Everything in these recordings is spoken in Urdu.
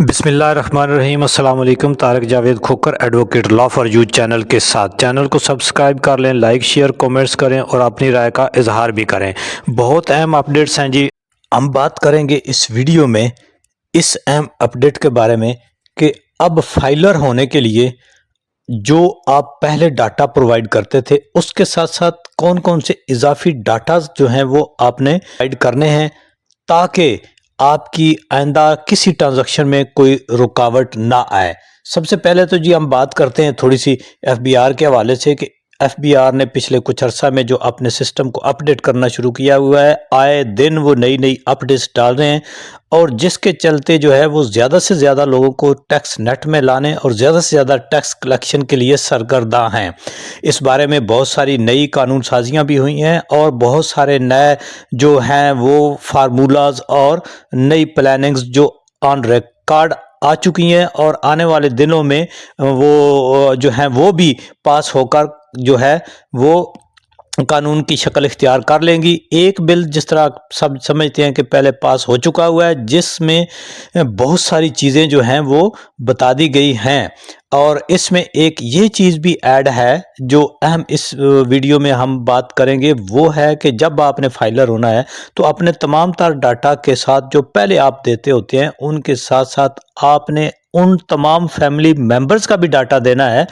بسم اللہ الرحمن الرحیم۔ السلام علیکم۔ Tariq Javed Khokhar advocate law for you channel کے ساتھ چینل کو سبسکرائب کر لیں، لائک شیئر کومنٹس کریں اور اپنی رائے کا اظہار بھی کریں۔ بہت اہم اپڈیٹس ہیں جی، ہم بات کریں گے اس ویڈیو میں اس اہم اپڈیٹ کے بارے میں کہ اب فائلر ہونے کے لیے جو آپ پہلے ڈاٹا پرووائیڈ کرتے تھے اس کے ساتھ ساتھ کون کون سے اضافی ڈاٹاز جو ہیں وہ آپ نے پرووائیڈ کرنے ہیں تاکہ آپ کی آئندہ کسی ٹرانزیکشن میں کوئی رکاوٹ نہ آئے۔ سب سے پہلے تو جی ہم بات کرتے ہیں تھوڑی سی ایف بی آر کے حوالے سے کہ ایف بی آر نے پچھلے کچھ عرصہ میں جو اپنے سسٹم کو اپڈیٹ کرنا شروع کیا ہوا ہے، آئے دن وہ نئی اپڈیٹس ڈال رہے ہیں اور جس کے چلتے جو ہے وہ زیادہ سے زیادہ لوگوں کو ٹیکس نیٹ میں لانے اور زیادہ سے زیادہ ٹیکس کلیکشن کے لیے سرگرداں ہیں۔ اس بارے میں بہت ساری نئی قانون سازیاں بھی ہوئی ہیں اور بہت سارے نئے جو ہیں وہ فارمولاز اور نئی پلاننگز جو آن ریکارڈ آ چکی ہیں اور آنے والے دنوں میں وہ جو ہیں وہ بھی پاس ہو کر جو ہے وہ قانون کی شکل اختیار کر لیں گی۔ ایک بل جس طرح سب سمجھتے ہیں کہ پہلے پاس ہو چکا ہوا ہے جس میں بہت ساری چیزیں جو ہیں وہ بتا دی گئی ہیں اور اس میں ایک یہ چیز بھی ایڈ ہے جو اہم اس ویڈیو میں ہم بات کریں گے، وہ ہے کہ جب آپ نے فائلر ہونا ہے تو اپنے تمام تر ڈاٹا کے ساتھ جو پہلے آپ دیتے ہوتے ہیں ان کے ساتھ ساتھ آپ نے ان تمام فیملی ممبرز کا بھی ڈاٹا دینا ہے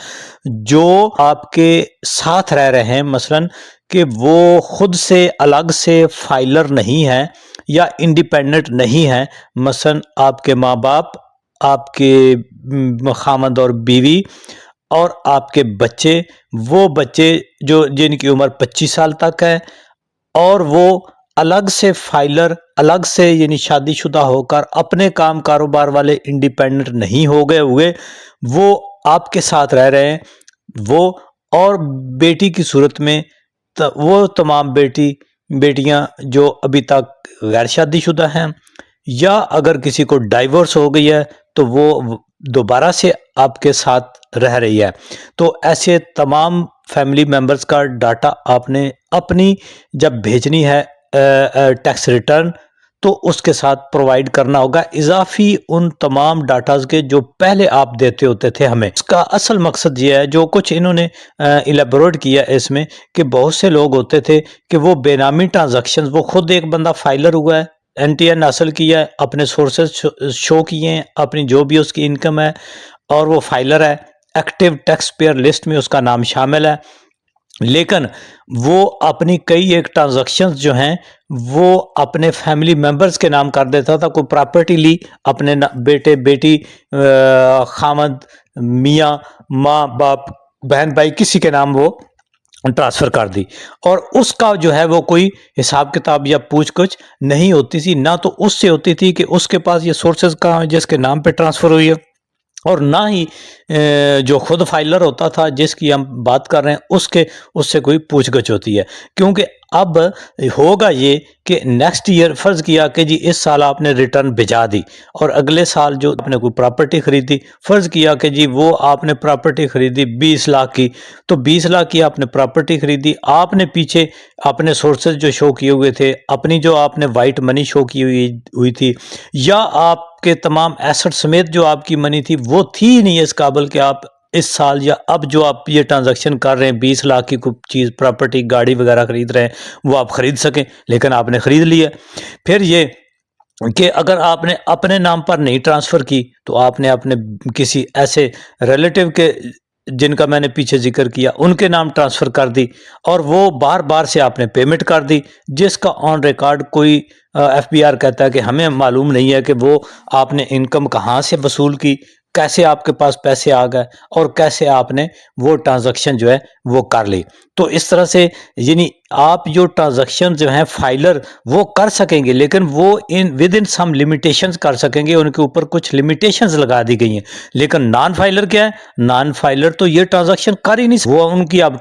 جو آپ کے ساتھ رہ رہے ہیں، مثلاً کہ وہ خود سے الگ سے فائلر نہیں ہیں یا انڈیپینڈنٹ نہیں ہیں، مثلاً آپ کے ماں باپ، آپ کے خامند اور بیوی اور آپ کے بچے، وہ بچے جو جن کی عمر 25 سال تک ہے اور وہ الگ سے فائلر، الگ سے یعنی شادی شدہ ہو کر اپنے کام کاروبار والے انڈیپینڈنٹ نہیں ہو گئے ہوئے، وہ آپ کے ساتھ رہ رہے ہیں، وہ اور بیٹی کی صورت میں وہ تمام بیٹیاں جو ابھی تک غیر شادی شدہ ہیں یا اگر کسی کو ڈائیورس ہو گئی ہے تو وہ دوبارہ سے آپ کے ساتھ رہ رہی ہے۔ تو ایسے تمام فیملی ممبرز کا ڈاٹا آپ نے اپنی جب بھیجنی ہے ٹیکس ریٹرن تو اس کے ساتھ پرووائیڈ کرنا ہوگا، اضافی ان تمام ڈاٹاز کے جو پہلے آپ دیتے ہوتے تھے ہمیں۔ اس کا اصل مقصد یہ ہے جو کچھ انہوں نے ایلیبوریٹ کیا اس میں کہ بہت سے لوگ ہوتے تھے کہ وہ بے نامی ٹرانزیکشنز، وہ خود ایک بندہ فائلر ہوا ہے، این ٹی این حاصل کیا ہے، اپنے سورسز شو کیے ہیں، اپنی جو بھی اس کی انکم ہے اور وہ فائلر ہے، ایکٹیو ٹیکس پیئر لسٹ میں اس کا نام شامل ہے، لیکن وہ اپنی کئی ایک ٹرانزیکشنز جو ہیں وہ اپنے فیملی ممبرز کے نام کر دیتا تھا، کوئی پراپرٹی لی اپنے بیٹے بیٹی خامد میاں ماں باپ بہن بھائی کسی کے نام وہ ٹرانسفر کر دی اور اس کا جو ہے وہ کوئی حساب کتاب یا پوچھ گچھ نہیں ہوتی تھی، نہ تو اس سے ہوتی تھی کہ اس کے پاس یہ سورسز کہاں ہیں جس کے نام پہ ٹرانسفر ہوئی ہے اور نہ ہی جو خود فائلر ہوتا تھا جس کی ہم بات کر رہے ہیں اس سے کوئی پوچھ گچھ ہوتی ہے، کیونکہ اب ہوگا یہ کہ نیکسٹ ایئر فرض کیا کہ جی اس سال آپ نے ریٹرن بھیجا دی اور اگلے سال جو آپ نے کوئی پراپرٹی خریدی، فرض کیا کہ جی وہ آپ نے پراپرٹی خریدی 20 لاکھ کی، تو 20 لاکھ کی آپ نے پراپرٹی خریدی، آپ نے پیچھے اپنے سورسز جو شو کیے ہوئے تھے، اپنی جو آپ نے وائٹ منی شو کی ہوئی تھی یا آپ کے تمام ایسٹ سمیت جو آپ کی منی تھی وہ تھی نہیں اس قابل کہ آپ اس سال یا اب جو آپ یہ ٹرانزیکشن کر رہے ہیں 20 لاکھ کی کوئی چیز پراپرٹی گاڑی وغیرہ خرید رہے ہیں وہ آپ خرید سکیں، لیکن آپ نے خرید لی ہے۔ پھر یہ کہ اگر آپ نے اپنے نام پر نہیں ٹرانسفر کی تو آپ نے اپنے کسی ایسے ریلیٹیو کے جن کا میں نے پیچھے ذکر کیا ان کے نام ٹرانسفر کر دی اور وہ بار سے آپ نے پیمنٹ کر دی جس کا آن ریکارڈ کوئی ایف بی آر کہتا ہے کہ ہمیں معلوم نہیں ہے کہ وہ آپ نے انکم کہاں سے وصول کی، کیسے آپ کے پاس پیسے آ گئے اور کیسے آپ نے وہ ٹرانزیکشن جو ہے وہ کر لی۔ تو اس طرح سے یعنی آپ جو ٹرانزیکشن جو ہیں فائلر وہ کر سکیں گے لیکن وہ ود ان سم لمیٹیشنز کر سکیں گے، ان کے اوپر کچھ لمیٹیشنز لگا دی گئی ہیں، لیکن نان فائلر کیا ہے؟ نان فائلر تو یہ ٹرانزیکشن کر ہی نہیں، وہ ان کی اب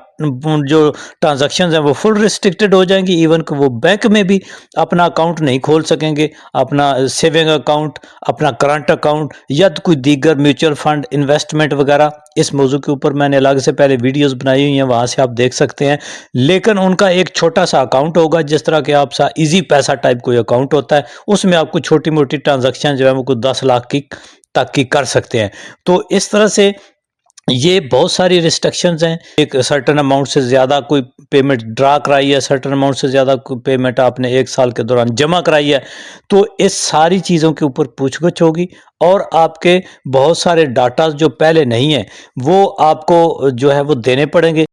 جو ٹرانزیکشنز ہیں وہ فل ریسٹرکٹڈ ہو جائیں گی، ایون کہ وہ بینک میں بھی اپنا اکاؤنٹ نہیں کھول سکیں گے، اپنا سیونگ اکاؤنٹ، اپنا کرنٹ اکاؤنٹ یا کوئی دیگر میوچل فنڈ انویسٹمنٹ وغیرہ اس موضوع کے اوپر میں نے الگ سے پہلے ویڈیوز بنائی ہوئی ہیں، وہاں سے آپ دیکھ سکتے ہیں، لیکن ان کا ایک چھوٹا سا اکاؤنٹ ہوگا، جس طرح کہ آپ ایزی پیسہ ٹائپ کوئی اکاؤنٹ ہوتا ہے، اس میں آپ کو چھوٹی موٹی ٹرانزیکشن جو ہے وہ کوئی 10 لاکھ تک کی کر سکتے ہیں۔ تو اس طرح سے یہ بہت ساری ریسٹرکشنز ہیں، ایک سرٹن اماؤنٹ سے زیادہ کوئی پیمنٹ ڈرا کرائی ہے، سرٹن اماؤنٹ سے زیادہ کوئی پیمنٹ آپ نے 1 سال کے دوران جمع کرائی ہے، تو اس ساری چیزوں کے اوپر پوچھ گچھ ہوگی، اور آپ کے بہت سارے ڈاٹاز جو پہلے نہیں ہیں وہ آپ کو جو ہے وہ دینے پڑیں گے۔